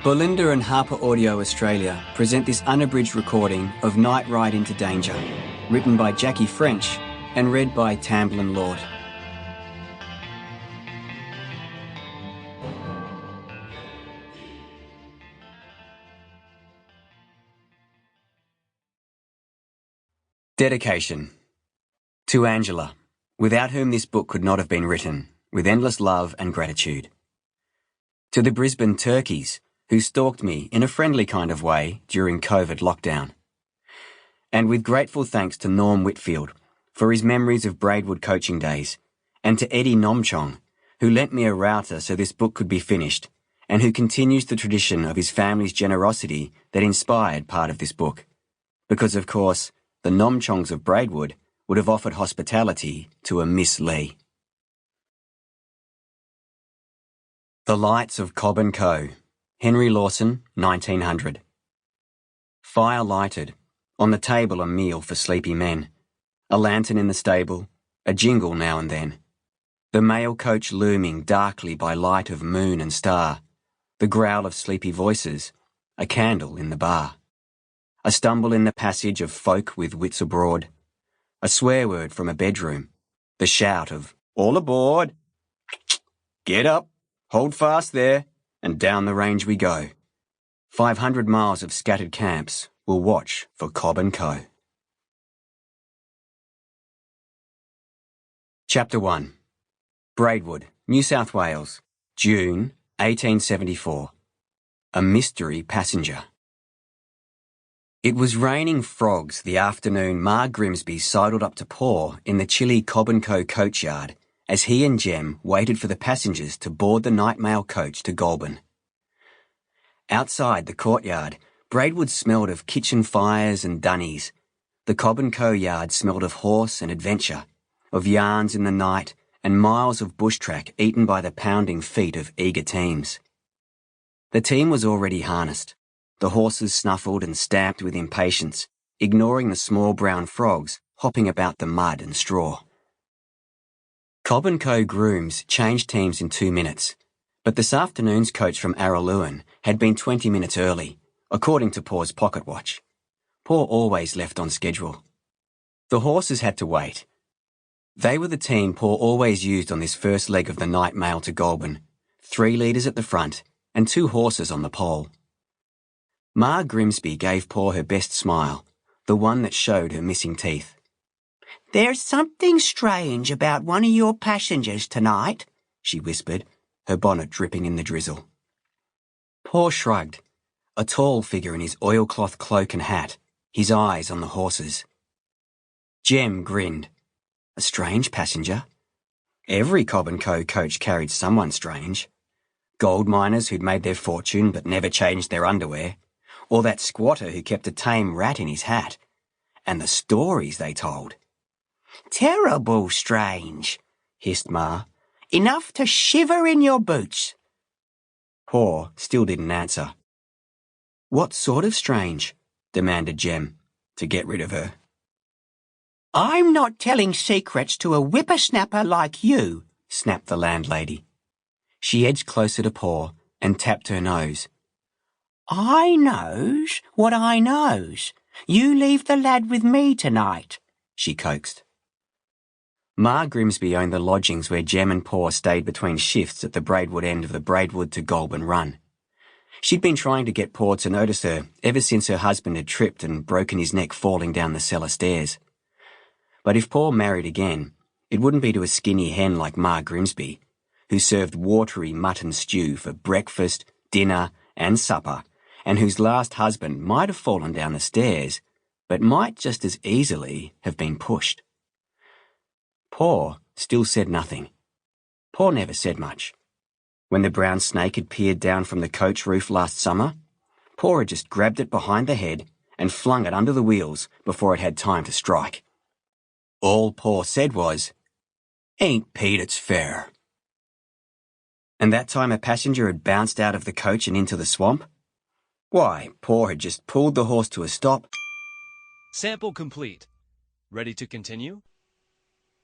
Belinda and HarperAudio Australia present this unabridged recording of Night Ride into Danger, written by Jackie French and read by Tamblyn Lord. Dedication. To Angela, without whom this book could not have been written, with endless love and gratitude. To the Brisbane turkeys, who stalked me in a friendly kind of way during COVID lockdown. And with grateful thanks to Norm Whitfield for his memories of Braidwood coaching days, and to Eddie Nomchong, who lent me a router so this book could be finished, and who continues the tradition of his family's generosity that inspired part of this book. Because, of course, the Nomchongs of Braidwood would have offered hospitality to a Miss Lee. The Lights of Cobb and Co. Henry Lawson, 1900. Fire lighted, on the table a meal for sleepy men, a lantern in the stable, a jingle now and then, the mail coach looming darkly by light of moon and star, the growl of sleepy voices, a candle in the bar, a stumble in the passage of folk with wits abroad, a swear word from a bedroom, the shout of "All aboard! Get up, hold fast there," and down the range we go. 500 miles of scattered camps will watch for Cobb and Co. Chapter 1. Braidwood, New South Wales, June 1874. A mystery passenger. It was raining frogs the afternoon Ma Grimsby sidled up to Paw in the chilly Cobb and Co coachyard as he and Jem waited for the passengers to board the night mail coach to Goulburn. Outside the courtyard, Braidwood smelled of kitchen fires and dunnies. The Cobb and Co yard smelled of horse and adventure, of yarns in the night and miles of bush track eaten by the pounding feet of eager teams. The team was already harnessed. The horses snuffled and stamped with impatience, ignoring the small brown frogs hopping about the mud and straw. Cobb and Co grooms changed teams in 2 minutes, but this afternoon's coach from Araluen had been 20 minutes early, according to Paw's pocket watch. Paw always left on schedule. The horses had to wait. They were the team Paw always used on this first leg of the night mail to Goulburn, 3 leaders at the front and 2 horses on the pole. Ma Grimsby gave Paw her best smile, the one that showed her missing teeth. "There's something strange about one of your passengers tonight," she whispered, her bonnet dripping in the drizzle. Paw shrugged, a tall figure in his oilcloth cloak and hat, his eyes on the horses. Jem grinned. A strange passenger? Every Cobb and Co coach carried someone strange. Gold miners who'd made their fortune but never changed their underwear, or that squatter who kept a tame rat in his hat. And the stories they told. "Terrible strange," hissed Ma. "Enough to shiver in your boots." Paw still didn't answer. "What sort of strange?" demanded Jem, to get rid of her. "I'm not telling secrets to a whippersnapper like you," snapped the landlady. She edged closer to Paw and tapped her nose. "I knows what I knows. You leave the lad with me tonight," she coaxed. Ma Grimsby owned the lodgings where Jem and Paw stayed between shifts at the Braidwood end of the Braidwood to Goulburn run. She'd been trying to get Paw to notice her ever since her husband had tripped and broken his neck falling down the cellar stairs. But if Paw married again, it wouldn't be to a skinny hen like Ma Grimsby, who served watery mutton stew for breakfast, dinner and supper, and whose last husband might have fallen down the stairs, but might just as easily have been pushed. Paw still said nothing. Paw never said much. When the brown snake had peered down from the coach roof last summer, Paw had just grabbed it behind the head and flung it under the wheels before it had time to strike. All Paw said was, "Ain't Pete, it's fair." And that time a passenger had bounced out of the coach and into the swamp? Why, Paw had just pulled the horse to a stop. Sample complete. Ready to continue?